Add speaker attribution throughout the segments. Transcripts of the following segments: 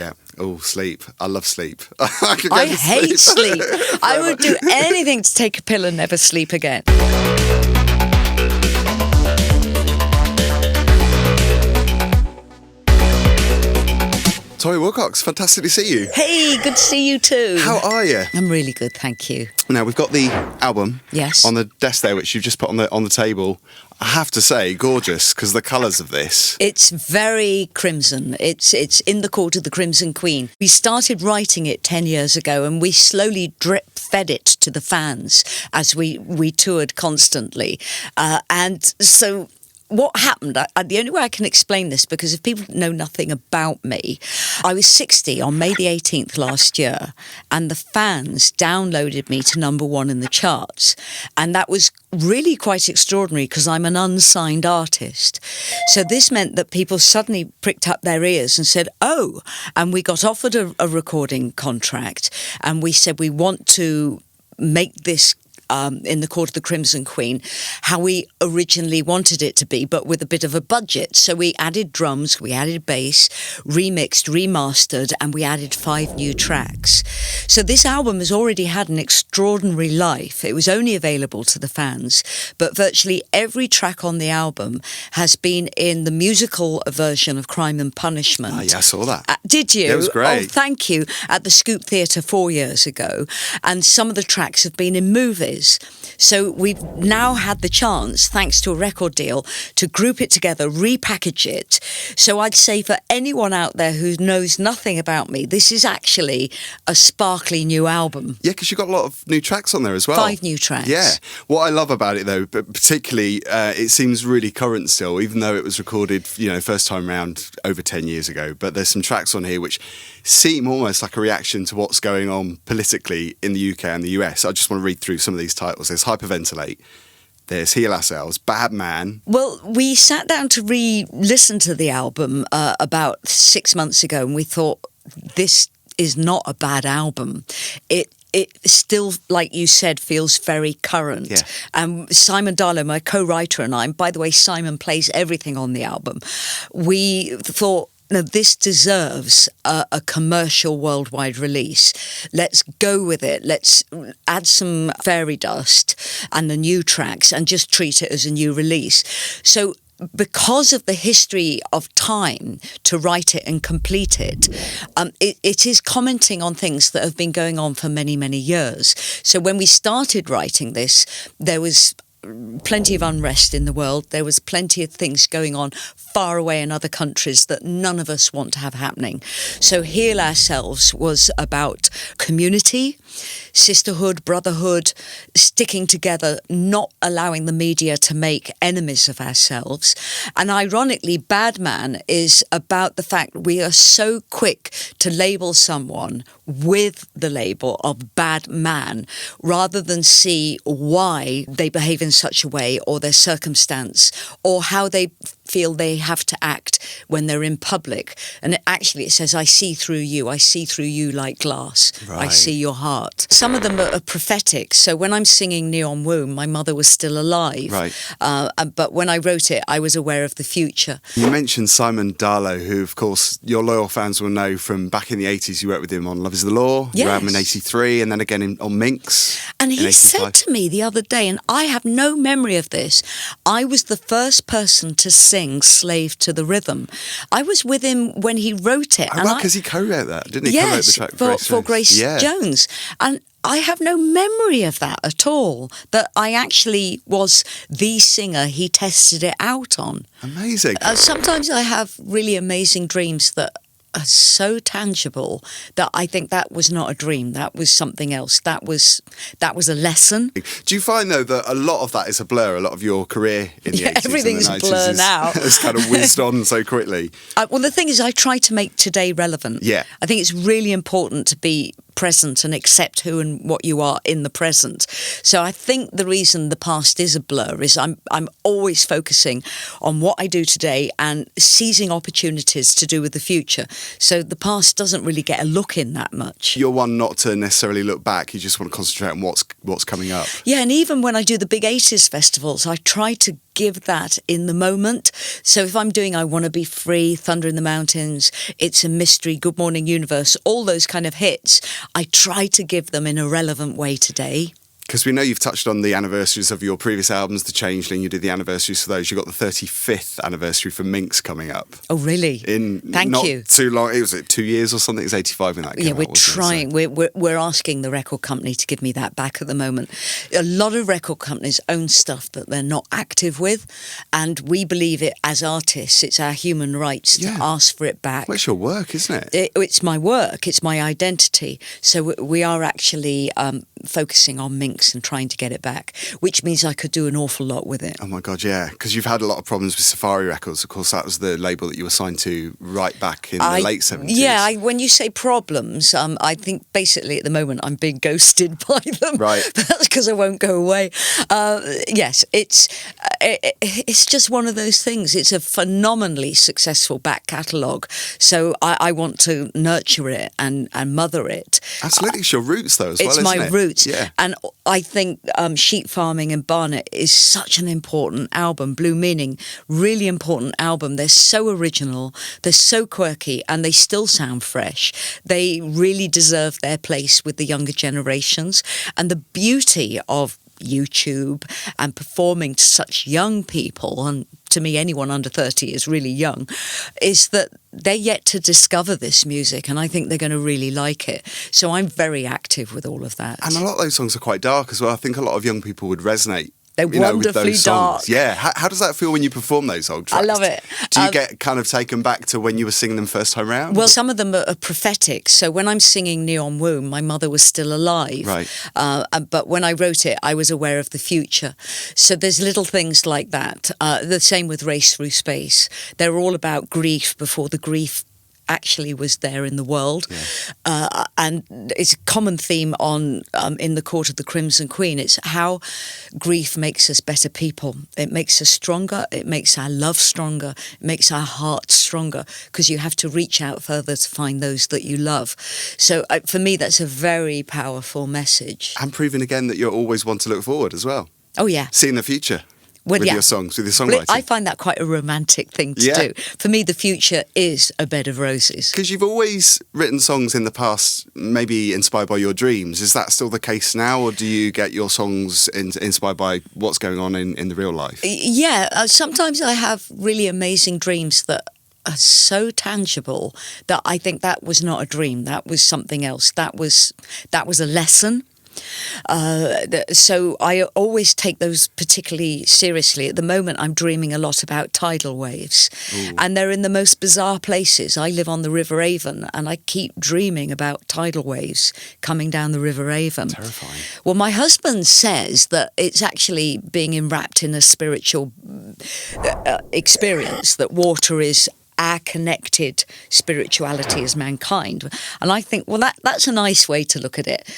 Speaker 1: Yeah. Oh, sleep. I love sleep. I
Speaker 2: hate sleep. I would do anything to take a pill and never sleep again.
Speaker 1: Toyah Willcox, fantastic to see you.
Speaker 2: Hey, good to see you too.
Speaker 1: How are you?
Speaker 2: I'm really good, thank you.
Speaker 1: Now, we've got the album on the desk there, which you've just put on the table. I have to say, gorgeous, because the colours of this.
Speaker 2: It's very crimson. It's in the court of the Crimson Queen. We started writing it 10 years ago, and we slowly drip-fed it to the fans as we toured constantly. And so what happened, the only way I can explain this, because if people know nothing about me, I was 60 on May the 18th last year, and the fans downloaded me to #1 in the charts. And that was really quite extraordinary because I'm an unsigned artist. So this meant that people suddenly pricked up their ears and said, oh, and we got offered a recording contract, and we said we want to make this in the court of the Crimson Queen, how we originally wanted it to be, but with a bit of a budget. So we added drums, we added bass, remixed, remastered, and we added 5 new tracks. So this album has already had an extraordinary life. It was only available to the fans, but virtually every track on the album has been in the musical version of Crime and Punishment.
Speaker 1: Oh, yeah, I saw that.
Speaker 2: Did you?
Speaker 1: It was great.
Speaker 2: Oh, thank you. At the Scoop Theatre 4 years ago. And some of the tracks have been in movies. So we've now had the chance, thanks to a record deal, to group it together, repackage it. So I'd say for anyone out there who knows nothing about me, this is actually a sparkly new album.
Speaker 1: Yeah, because you've got a lot of new tracks on there as well.
Speaker 2: 5 new tracks.
Speaker 1: Yeah. What I love about it, though, but particularly, it seems really current still, even though it was recorded, first time round over 10 years ago. But there's some tracks on here which seem almost like a reaction to what's going on politically in the UK and the US. I just want to read through some of these titles. There's Hyperventilate, there's Heal Ourselves, Bad Man. Well,
Speaker 2: we sat down to re-listen to the album about 6 months ago, and we thought, this is not a bad album. It still, like you said, feels very current.
Speaker 1: Yeah.
Speaker 2: Simon Darlow, my co-writer, and I, and by the way, Simon plays everything on the album, we thought, now, this deserves a commercial worldwide release. Let's go with it. Let's add some fairy dust and the new tracks and just treat it as a new release. So because of the history of time to write it and complete it, it is commenting on things that have been going on for many, many years. So when we started writing this, there was plenty of unrest in the world. There was plenty of things going on far away in other countries that none of us want to have happening. So Heal Ourselves was about community, sisterhood, brotherhood, sticking together, not allowing the media to make enemies of ourselves. And ironically, Bad Man is about the fact we are so quick to label someone with the label of bad man rather than see why they behave in such a way, or their circumstance, or how they feel they have to act when they're in public. And it says, I see through you like glass.
Speaker 1: Right.
Speaker 2: I see your heart. Some of them are prophetic. So when I'm singing Neon Womb, my mother was still alive.
Speaker 1: Right.
Speaker 2: But when I wrote it, I was aware of the future.
Speaker 1: You mentioned Simon Darlow, who, of course, your loyal fans will know from back in the 80s. You worked with him on Love is the Law.
Speaker 2: Yes.
Speaker 1: You had him in 83, and then again on Minx.
Speaker 2: And he said to me the other day, and I have no memory of this, I was the first person to sing Slave to the Rhythm. I was with him when he wrote it.
Speaker 1: Oh, right, because he co-wrote that, didn't he?
Speaker 2: Yes,
Speaker 1: co-wrote the track
Speaker 2: for Grace Jones. And I have no memory of that at all, that I actually was the singer he tested it out on.
Speaker 1: Amazing.
Speaker 2: Sometimes I have really amazing dreams that are so tangible that I think that was not a dream. That was something else. That was a lesson.
Speaker 1: Do you find, though, that a lot of that is a blur? A lot of your career in the 80s
Speaker 2: everything's
Speaker 1: and the 90s
Speaker 2: blur now.
Speaker 1: has kind of whizzed on so quickly.
Speaker 2: Well, the thing is, I try to make today relevant.
Speaker 1: Yeah.
Speaker 2: I think it's really important to be present and accept who and what you are in the present. So I think the reason the past is a blur is I'm always focusing on what I do today and seizing opportunities to do with the future. So the past doesn't really get a look in that much.
Speaker 1: You're one not to necessarily look back. You just want to concentrate on what's coming up.
Speaker 2: Yeah, and even when I do the big 80s festivals, I try to give that in the moment. So if I'm doing I Want to Be Free, Thunder in the Mountains, It's a Mystery, Good Morning Universe, all those kind of hits, I try to give them in a relevant way today.
Speaker 1: Because we know you've touched on the anniversaries of your previous albums, The Changeling, you did the anniversaries for those. You've got the 35th anniversary for Minx coming up.
Speaker 2: Oh, really? Thank you.
Speaker 1: Not too long. It was 2 years or something. It was 85 when that came out.
Speaker 2: Yeah, we're trying. We're asking the record company to give me that back at the moment. A lot of record companies own stuff that they're not active with, and we believe it as artists. It's our human rights to ask for it back.
Speaker 1: Well, it's your work, isn't it?
Speaker 2: It's my work. It's my identity. So we are actually focusing on Minx and trying to get it back, which means I could do an awful lot with it.
Speaker 1: Oh my God, yeah, because you've had a lot of problems with Safari Records. Of course, that was the label that you were signed to right back in the late 70s.
Speaker 2: Yeah, when you say problems, I think basically at the moment I'm being ghosted by them.
Speaker 1: Right.
Speaker 2: That's because I won't go away. Yes, it's just one of those things. It's a phenomenally successful back catalogue, so I want to nurture it and mother it.
Speaker 1: Absolutely, it's your roots though as well, isn't it?
Speaker 2: It's my roots.
Speaker 1: Yeah.
Speaker 2: And I think Sheep Farming and Barnet is such an important album. Blue Meaning, really important album. They're so original, they're so quirky, and they still sound fresh. They really deserve their place with the younger generations. And the beauty of YouTube and performing to such young people, and to me anyone under 30 is really young, is that they're yet to discover this music, and I think they're going to really like it. So I'm very active with all of that.
Speaker 1: And a lot of those songs are quite dark as well. I think a lot of young people would resonate.
Speaker 2: They're wonderfully dark.
Speaker 1: Yeah. How does that feel when you perform those old tracks?
Speaker 2: I love it.
Speaker 1: Do you get kind of taken back to when you were singing them first time round?
Speaker 2: Well, some of them are prophetic. So when I'm singing Neon Womb, my mother was still alive.
Speaker 1: Right.
Speaker 2: But when I wrote it, I was aware of the future. So there's little things like that. The same with Race Through Space. They're all about grief before the grief actually was there in the world. Yeah. And it's a common theme on in the Court of the Crimson Queen. It's how grief makes us better people. It makes us stronger. It makes our love stronger. It makes our hearts stronger, because you have to reach out further to find those that you love. So for me, that's a very powerful message.
Speaker 1: And proving again that you always want to look forward as well.
Speaker 2: Oh, yeah.
Speaker 1: Seeing the future. With your songs, with your songwriting.
Speaker 2: I find that quite a romantic thing to do. For me, the future is a bed of roses.
Speaker 1: Because you've always written songs in the past, maybe inspired by your dreams. Is that still the case now, or do you get your songs inspired by what's going on in the real life?
Speaker 2: Yeah, sometimes I have really amazing dreams that are so tangible that I think that was not a dream. That was something else. That was a lesson. So I always take those particularly seriously. At the moment, I'm dreaming a lot about tidal waves. Ooh. And they're in the most bizarre places. I live on the River Avon, and I keep dreaming about tidal waves coming down the River Avon.
Speaker 1: Terrifying.
Speaker 2: Well, my husband says that it's actually being enwrapped in a spiritual experience, that water is our connected spirituality as mankind. And I think, well, that's a nice way to look at it.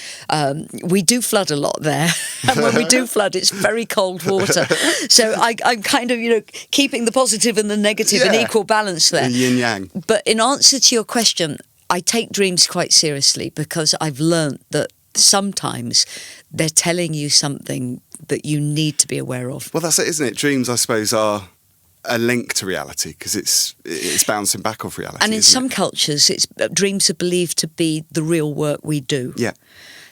Speaker 2: We do flood a lot there. And when we do flood, it's very cold water. So I'm kind of, keeping the positive and the negative in equal balance there.
Speaker 1: The yin yang.
Speaker 2: But in answer to your question, I take dreams quite seriously, because I've learned that sometimes they're telling you something that you need to be aware of.
Speaker 1: Well, that's it, isn't it? Dreams, I suppose, are a link to reality, because it's bouncing back off reality.
Speaker 2: And in some cultures, dreams are believed to be the real work we do.
Speaker 1: Yeah.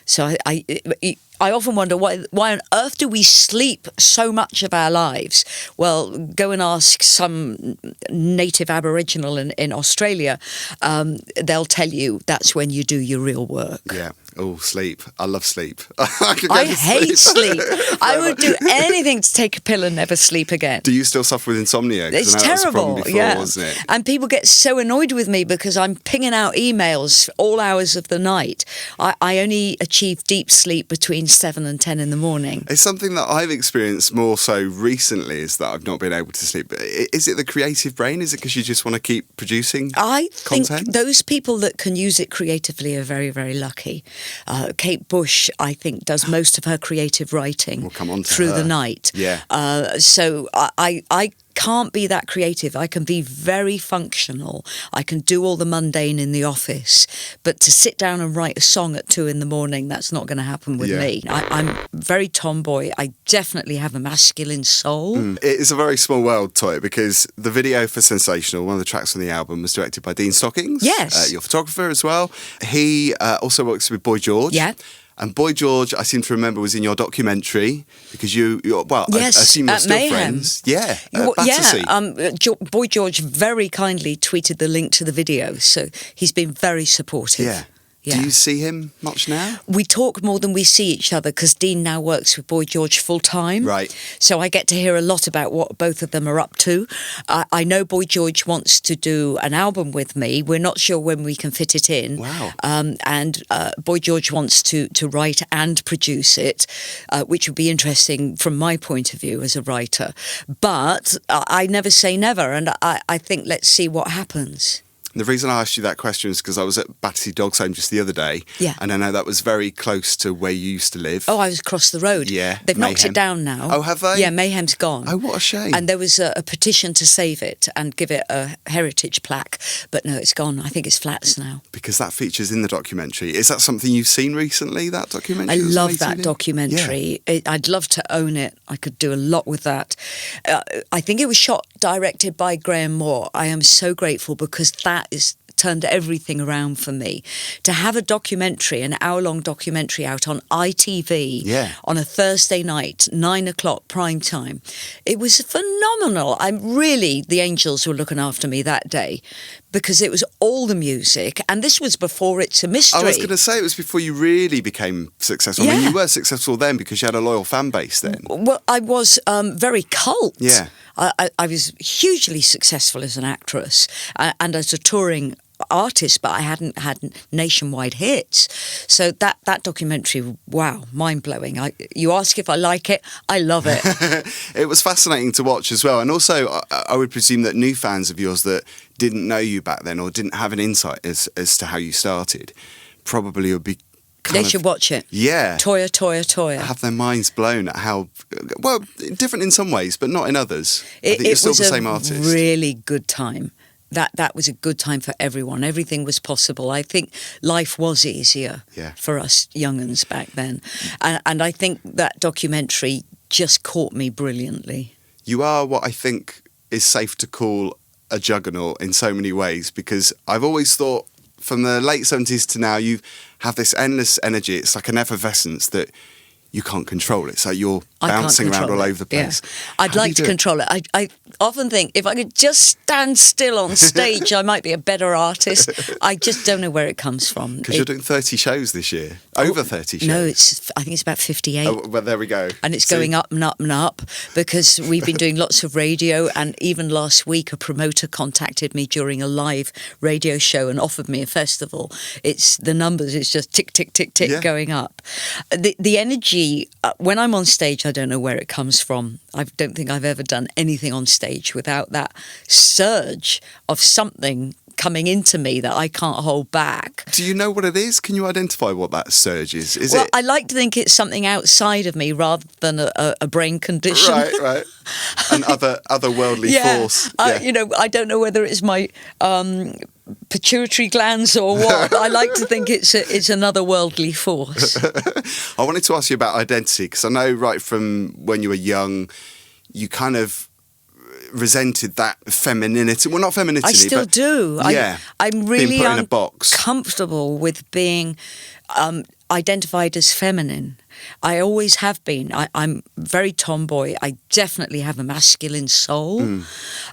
Speaker 2: So I often wonder why on earth do we sleep so much of our lives? Well, go and ask some native Aboriginal in Australia. They'll tell you that's when you do your real work.
Speaker 1: Yeah. Oh, sleep. I love sleep.
Speaker 2: I hate sleep. I would do anything to take a pill and never sleep again.
Speaker 1: Do you still suffer with insomnia?
Speaker 2: It's terrible,
Speaker 1: before,
Speaker 2: yeah.
Speaker 1: Wasn't it?
Speaker 2: And people get so annoyed with me because I'm pinging out emails all hours of the night. I only achieve deep sleep between 7 and 10 in the morning.
Speaker 1: It's something that I've experienced more so recently, is that I've not been able to sleep. Is it the creative brain? Is it because you just want to keep producing content?
Speaker 2: I think those people that can use it creatively are very, very lucky. Kate Bush, I think, does most of her creative writing
Speaker 1: We'll come on to
Speaker 2: through
Speaker 1: her.
Speaker 2: the night.
Speaker 1: Yeah.
Speaker 2: So I can't be that creative. I can be very functional. I can do all the mundane in the office, but to sit down and write a song at 2 a.m, that's not going to happen with me. I'm very tomboy. I definitely have a masculine soul.
Speaker 1: It is a very small world, Toyah, because the video for Sensational, one of the tracks on the album, was directed by Dean Stockings.
Speaker 2: Yes.
Speaker 1: Your photographer as well. He also works with Boy George.
Speaker 2: Yeah.
Speaker 1: And Boy George, I seem to remember, was in your documentary because you're I assume you're still
Speaker 2: Mayhem.
Speaker 1: friends. Yeah, Battersea.
Speaker 2: Boy George very kindly tweeted the link to the video, so he's been very supportive.
Speaker 1: Yeah.
Speaker 2: Yeah.
Speaker 1: Do you see him much now?
Speaker 2: We talk more than we see each other because Dean now works with Boy George full time.
Speaker 1: Right.
Speaker 2: So I get to hear a lot about what both of them are up to. I know Boy George wants to do an album with me. We're not sure when we can fit it in.
Speaker 1: Wow.
Speaker 2: And Boy George wants to write and produce it, which would be interesting from my point of view as a writer. But I never say never, and I think let's see what happens.
Speaker 1: The reason I asked you that question is because I was at Battersea Dogs Home just the other day.
Speaker 2: Yeah.
Speaker 1: And I know that was very close to where you used to live.
Speaker 2: Oh, I was across the road.
Speaker 1: Yeah.
Speaker 2: They've knocked
Speaker 1: Mayhem.
Speaker 2: it down now.
Speaker 1: Oh, have they?
Speaker 2: Yeah, Mayhem's gone.
Speaker 1: Oh, what a shame.
Speaker 2: And there was a petition to save it and give it a heritage plaque. But no, it's gone. I think it's flats now.
Speaker 1: Because that features in the documentary. Is that something you've seen recently, that documentary?
Speaker 2: I
Speaker 1: that was
Speaker 2: love
Speaker 1: made
Speaker 2: that
Speaker 1: TV?
Speaker 2: documentary. I'd love to own it. I could do a lot with that. I think it was directed by Graham Moore. I am so grateful because that is turned everything around for me. To have a documentary, an hour-long documentary out on ITV on a Thursday night, 9 o'clock prime time, it was phenomenal. The angels were looking after me that day because it was all the music, and this was before It's a Mystery.
Speaker 1: I was going to say, it was before you really became successful. I mean, you were successful then because you had a loyal fan base then.
Speaker 2: Well, I was very cult.
Speaker 1: Yeah.
Speaker 2: I was hugely successful as an actress and as a touring artist, but I hadn't had nationwide hits. So that documentary, wow, mind-blowing. You ask if I like it, I love it.
Speaker 1: It was fascinating to watch as well. And also, I would presume that new fans of yours that didn't know you back then or didn't have an insight as to how you started probably would be
Speaker 2: They should watch it.
Speaker 1: Yeah.
Speaker 2: Toyah.
Speaker 1: Have their minds blown at how, well, different in some ways, but not in others. I think
Speaker 2: It
Speaker 1: you're still
Speaker 2: was
Speaker 1: the same
Speaker 2: a
Speaker 1: artist.
Speaker 2: really good time. That was a good time for everyone. Everything was possible. I think life was easier for us young'uns back then. And I think that documentary just caught me brilliantly.
Speaker 1: You are what I think is safe to call a juggernaut in so many ways, because I've always thought from the late 70s to now, you have this endless energy. It's like an effervescence that you can't control. It's like you're bouncing around all over the place.
Speaker 2: Yeah. I'd like to control it. I often think if I could just stand still on stage, I might be a better artist. I just don't know where it comes from.
Speaker 1: Because you're doing 30 shows this year. Over 30 shows.
Speaker 2: No, I think it's about 58.
Speaker 1: Oh, well, there we go.
Speaker 2: And it's going up and up and up because we've been doing lots of radio, and even last week a promoter contacted me during a live radio show and offered me a festival. It's the numbers, it's just tick, tick, tick, tick going up. The energy, when I'm on stage, I don't know where it comes from. I don't think I've ever done anything on stage without that surge of something coming into me that I can't hold back.
Speaker 1: Do you know what it is? Can you identify what that surge is?
Speaker 2: I like to think it's something outside of me rather than a brain condition.
Speaker 1: Right. An otherworldly force.
Speaker 2: I don't know whether it's my pituitary glands or what. I like to think it's another worldly force.
Speaker 1: I wanted to ask you about identity, because I know right from when you were young, you kind of resented that femininity. Well, not femininity.
Speaker 2: I still do.
Speaker 1: Yeah.
Speaker 2: I'm really
Speaker 1: being put in a box.
Speaker 2: Uncomfortable with being identified as feminine. I always have been. I'm very tomboy. I definitely have a masculine soul.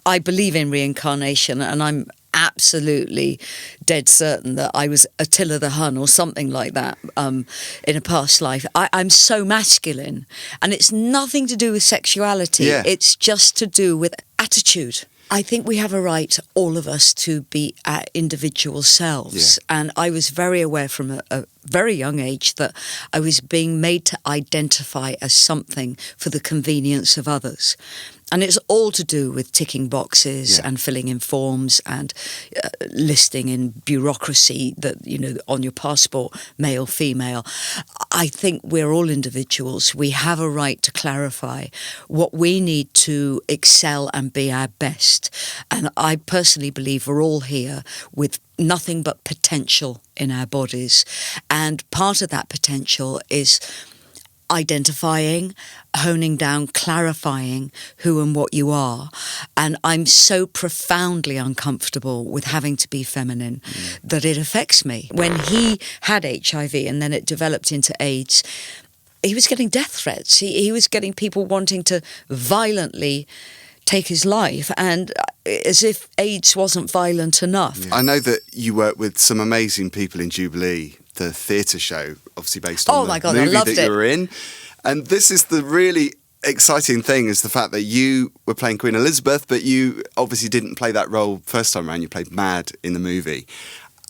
Speaker 2: I believe in reincarnation, and I'm absolutely dead certain that I was Attila the Hun or something like that in a past life. I'm so masculine, and it's nothing to do with sexuality.
Speaker 1: Yeah.
Speaker 2: It's just to do with attitude. I think we have a right, all of us, to be our individual selves. Yeah. And I was very aware from a very young age that I was being made to identify as something for the convenience of others. And it's all to do with ticking boxes
Speaker 1: Yeah.
Speaker 2: and filling in forms and listing in bureaucracy that, on your passport, male, female. I think we're all individuals. We have a right to clarify what we need to excel and be our best. And I personally believe we're all here with nothing but potential in our bodies. And part of that potential is identifying, honing down, clarifying who and what you are. And I'm so profoundly uncomfortable with having to be feminine that it affects me. When he had HIV and then it developed into AIDS, he was getting death threats. He was getting people wanting to violently take his life, and as if AIDS wasn't violent enough.
Speaker 1: I know that you work with some amazing people in Jubilee, the theatre show, obviously based on
Speaker 2: my
Speaker 1: the
Speaker 2: God, I
Speaker 1: movie
Speaker 2: loved
Speaker 1: that you
Speaker 2: it.
Speaker 1: were in. And this is the really exciting thing, is the fact that you were playing Queen Elizabeth, but you obviously didn't play that role first time around. You played Mad in the movie.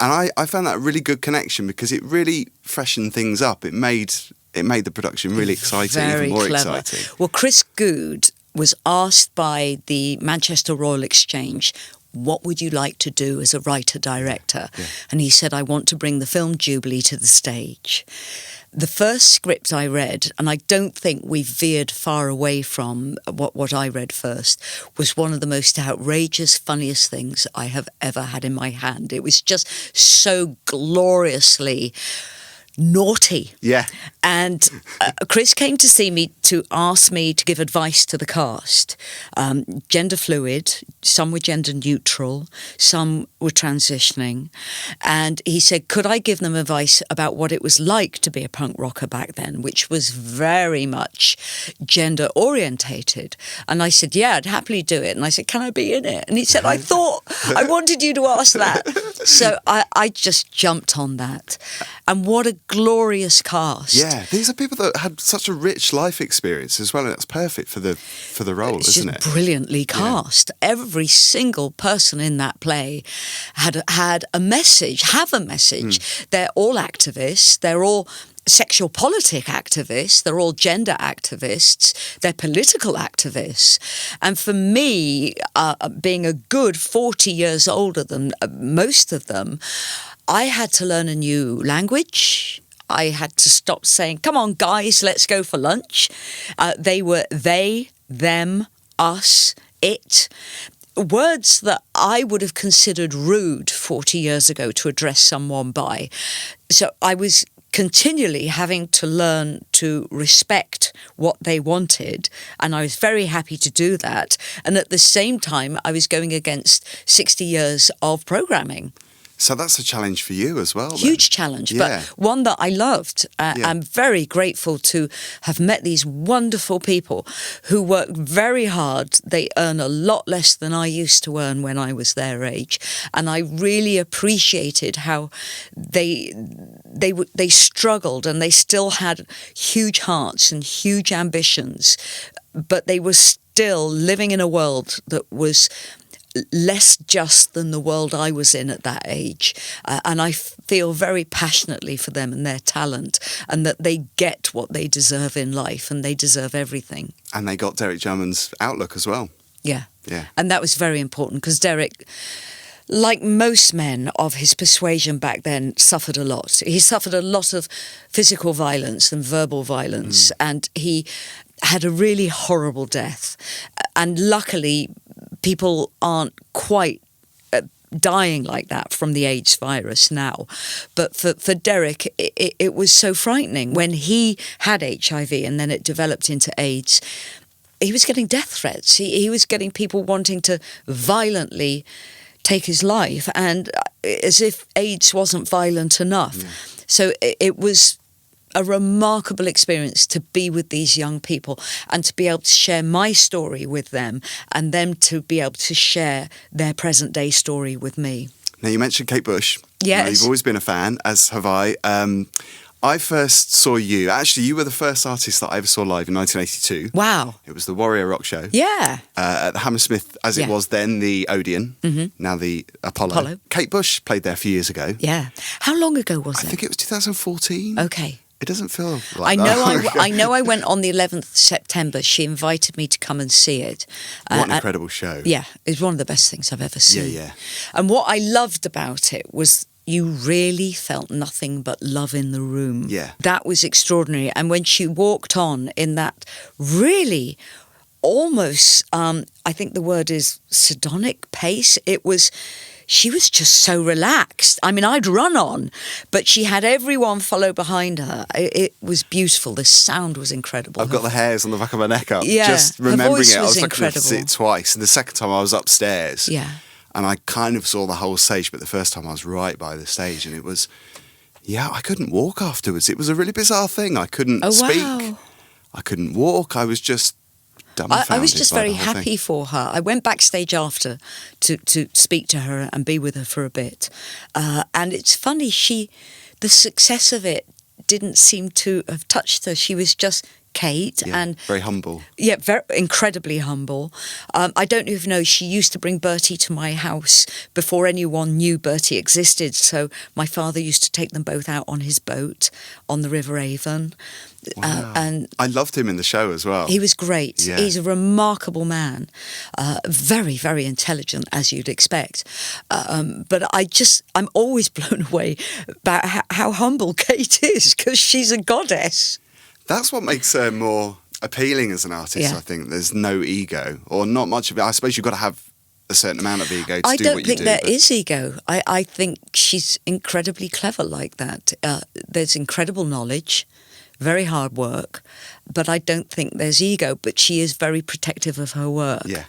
Speaker 1: And I found that a really good connection because it really freshened things up. It made the production really exciting,
Speaker 2: Very
Speaker 1: even more
Speaker 2: clever.
Speaker 1: exciting.
Speaker 2: Well, Chris Good was asked by the Manchester Royal Exchange, what would you like to do as a writer-director?
Speaker 1: Yeah.
Speaker 2: And he said, I want to bring the film Jubilee to the stage. The first script I read, and I don't think we veered far away from what I read first, was one of the most outrageous, funniest things I have ever had in my hand. It was just so gloriously naughty.
Speaker 1: Yeah.
Speaker 2: And Chris came to see me to ask me to give advice to the cast. Gender fluid, some were gender neutral, some were transitioning. And he said, could I give them advice about what it was like to be a punk rocker back then, which was very much gender orientated. And I said, yeah, I'd happily do it. And I said, can I be in it? And he said, I thought I wanted you to ask that. So I just jumped on that. And what a glorious cast.
Speaker 1: Yeah, these are people that had such a rich life experience as well, and that's perfect for the role,
Speaker 2: It's
Speaker 1: isn't
Speaker 2: just
Speaker 1: it?
Speaker 2: brilliantly cast. Yeah. Every single person in that play had a message, have a message. They're all activists. They're all sexual politic activists. They're all gender activists. They're political activists. And for me, being a good 40 years older than most of them, I had to learn a new language. I had to stop saying, come on, guys, let's go for lunch. They were they, them, us, it. Words that I would have considered rude 40 years ago to address someone by. So I was continually having to learn to respect what they wanted, and I was very happy to do that. And at the same time, I was going against 60 years of programming.
Speaker 1: So that's a challenge for you as well.
Speaker 2: Huge challenge, but one that I loved. I'm very grateful to have met these wonderful people who work very hard. They earn a lot less than I used to earn when I was their age. And I really appreciated how they struggled, and they still had huge hearts and huge ambitions, but they were still living in a world that was less just than the world I was in at that age. And I feel very passionately for them and their talent, and that they get what they deserve in life, and they deserve everything.
Speaker 1: And they got Derek Jarman's outlook as well.
Speaker 2: Yeah.
Speaker 1: Yeah.
Speaker 2: And that was very important because Derek, like most men of his persuasion back then, suffered a lot. He suffered a lot of physical violence and verbal violence, and he had a really horrible death. And luckily, people aren't quite dying like that from the AIDS virus now. But for Derek, it was so frightening. When he had HIV and then it developed into AIDS, he was getting death threats. He was getting people wanting to violently take his life, and as if AIDS wasn't violent enough. So it was a remarkable experience to be with these young people and to be able to share my story with them, and them to be able to share their present day story with me.
Speaker 1: Now, you mentioned Kate Bush.
Speaker 2: Yes.
Speaker 1: You've always been a fan, as have I. I first saw you. Actually, you were the first artist that I ever saw live in 1982.
Speaker 2: Wow.
Speaker 1: It was the Warrior Rock Show.
Speaker 2: Yeah.
Speaker 1: At the Hammersmith, as it was then, the Odeon, now the Apollo. Kate Bush played there a few years ago.
Speaker 2: Yeah. How long ago was it?
Speaker 1: I think it was 2014.
Speaker 2: Okay.
Speaker 1: It doesn't feel like
Speaker 2: I know.
Speaker 1: that.
Speaker 2: I know. I went on the 11th of September. She invited me to come and see it.
Speaker 1: What an incredible show!
Speaker 2: Yeah, it's one of the best things I've ever seen.
Speaker 1: Yeah.
Speaker 2: And what I loved about it was you really felt nothing but love in the room.
Speaker 1: Yeah,
Speaker 2: that was extraordinary. And when she walked on in that really almost, I think the word is sardonic pace. She was just so relaxed. I mean, I'd run on, but she had everyone follow behind her. It was beautiful. The sound was incredible.
Speaker 1: I've got the hairs on the back of my neck up.
Speaker 2: Yeah,
Speaker 1: just remembering
Speaker 2: her voice
Speaker 1: it. I was lucky enough to
Speaker 2: incredible.
Speaker 1: see it twice. And the second time I was upstairs.
Speaker 2: Yeah.
Speaker 1: And I kind of saw the whole stage, but the first time I was right by the stage, and it was, I couldn't walk afterwards. It was a really bizarre thing. I couldn't speak.
Speaker 2: Wow.
Speaker 1: I couldn't walk. I was just dumbfounded.
Speaker 2: I was just
Speaker 1: by
Speaker 2: very
Speaker 1: the whole
Speaker 2: happy
Speaker 1: thing.
Speaker 2: for her. I went backstage after to speak to her and be with her for a bit. And it's funny, the success of it didn't seem to have touched her. She was just Kate, and
Speaker 1: very humble.
Speaker 2: Yeah, very incredibly humble. I don't even know. She used to bring Bertie to my house before anyone knew Bertie existed. So my father used to take them both out on his boat on the River Avon.
Speaker 1: Wow.
Speaker 2: And
Speaker 1: I loved him in the show as well.
Speaker 2: he was great.
Speaker 1: Yeah.
Speaker 2: He's a remarkable man, very, very intelligent, as you'd expect. But I'm always blown away about how humble Kate is, because she's a goddess.
Speaker 1: That's what makes her more appealing as an artist,
Speaker 2: Yeah.
Speaker 1: I think. There's no ego, or not much of it. I suppose you've got to have a certain amount of ego to
Speaker 2: I
Speaker 1: do
Speaker 2: don't
Speaker 1: what you
Speaker 2: think
Speaker 1: do.
Speaker 2: there
Speaker 1: but-
Speaker 2: is ego. I think she's incredibly clever like that. There's incredible knowledge, very hard work, but I don't think there's ego. But she is very protective of her work.
Speaker 1: Yeah.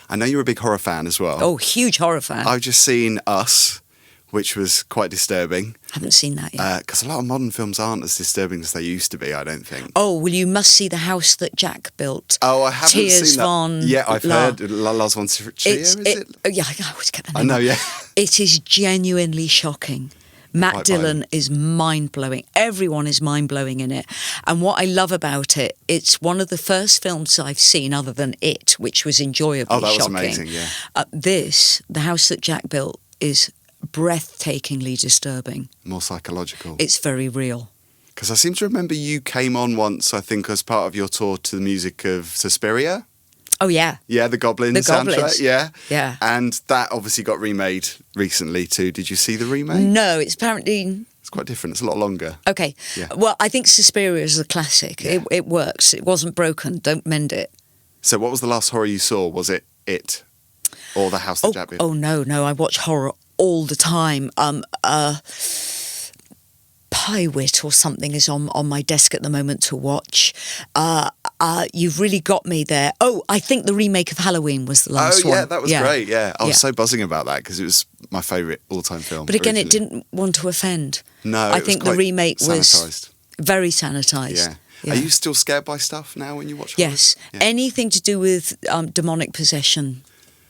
Speaker 1: I know you're a big horror fan as well.
Speaker 2: Oh, huge horror fan.
Speaker 1: I've just seen Us, which was quite disturbing.
Speaker 2: Haven't seen that yet.
Speaker 1: Because a lot of modern films aren't as disturbing as they used to be, I don't think.
Speaker 2: Oh, well, you must see the house that Jack built.
Speaker 1: Oh, I haven't
Speaker 2: Tears
Speaker 1: seen that.
Speaker 2: von
Speaker 1: Yeah, I've
Speaker 2: La.
Speaker 1: heard Lars von Trier, is it?
Speaker 2: Oh, yeah, I always get the
Speaker 1: I
Speaker 2: name.
Speaker 1: know, yeah.
Speaker 2: It is genuinely shocking. Matt
Speaker 1: Quite
Speaker 2: Dillon
Speaker 1: violent.
Speaker 2: is mind-blowing. Everyone is mind-blowing in it. And what I love about it, it's one of the first films I've seen other than It, which was enjoyably
Speaker 1: Oh, that was
Speaker 2: shocking.
Speaker 1: amazing, yeah.
Speaker 2: The house that Jack built, is breathtakingly disturbing.
Speaker 1: More psychological.
Speaker 2: It's very real.
Speaker 1: Because I seem to remember you came on once, I think, as part of your tour to the music of Suspiria.
Speaker 2: Oh, yeah.
Speaker 1: Yeah, the Goblin
Speaker 2: The
Speaker 1: soundtrack.
Speaker 2: Goblins.
Speaker 1: Yeah.
Speaker 2: Yeah.
Speaker 1: And that obviously got remade recently too. Did you see the remake?
Speaker 2: No, it's apparently...
Speaker 1: It's quite different. It's a lot longer.
Speaker 2: Okay.
Speaker 1: Yeah.
Speaker 2: Well, I think Suspiria is a classic.
Speaker 1: Yeah.
Speaker 2: It works. It wasn't broken. Don't mend it.
Speaker 1: So what was the last horror you saw? Was it It? Or The House That Jack Built?
Speaker 2: Oh, no. I watch horror all the time. Pywit or something is on my desk at the moment to watch. You've really got me there. Oh, I think the remake of Halloween was the last one.
Speaker 1: Oh, yeah, that was great, yeah. I was so buzzing about that because it was my favourite all-time film.
Speaker 2: But again, it
Speaker 1: originally.
Speaker 2: didn't want to offend.
Speaker 1: No,
Speaker 2: I
Speaker 1: it was
Speaker 2: think the
Speaker 1: quite
Speaker 2: remake was
Speaker 1: sanitised.
Speaker 2: very sanitised.
Speaker 1: Yeah. Are you still scared by stuff now when you watch horror?
Speaker 2: Yes.
Speaker 1: Yeah.
Speaker 2: Anything to do with demonic possession,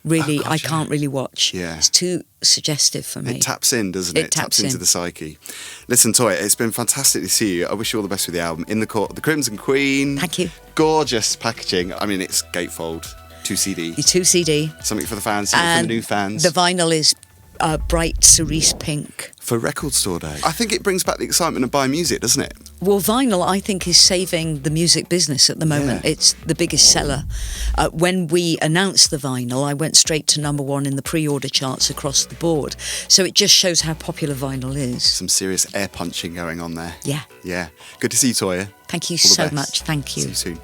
Speaker 2: really,
Speaker 1: God,
Speaker 2: I can't really watch.
Speaker 1: Yeah.
Speaker 2: It's too suggestive for me.
Speaker 1: It taps in, doesn't it?
Speaker 2: It taps
Speaker 1: into
Speaker 2: in.
Speaker 1: the psyche. Listen, Toyah, it's been fantastic to see you. I wish you all the best with the album. In the Court, The Crimson Queen.
Speaker 2: Thank you.
Speaker 1: Gorgeous packaging. I mean, it's gatefold, 2 CD.
Speaker 2: Your 2 CD.
Speaker 1: Something for the fans, something for
Speaker 2: And
Speaker 1: the new fans.
Speaker 2: the vinyl is bright cerise pink.
Speaker 1: For Record Store Day. I think it brings back the excitement of buying music, doesn't it?
Speaker 2: Well, vinyl, I think, is saving the music business at the moment.
Speaker 1: Yeah.
Speaker 2: It's the biggest seller. When we announced the vinyl, I went straight to #1 in the pre-order charts across the board. So it just shows how popular vinyl is.
Speaker 1: Some serious air punching going on there.
Speaker 2: Yeah.
Speaker 1: Yeah. Good to see you, Toyah.
Speaker 2: Thank you
Speaker 1: All the
Speaker 2: so
Speaker 1: best.
Speaker 2: much. Thank you.
Speaker 1: See you soon.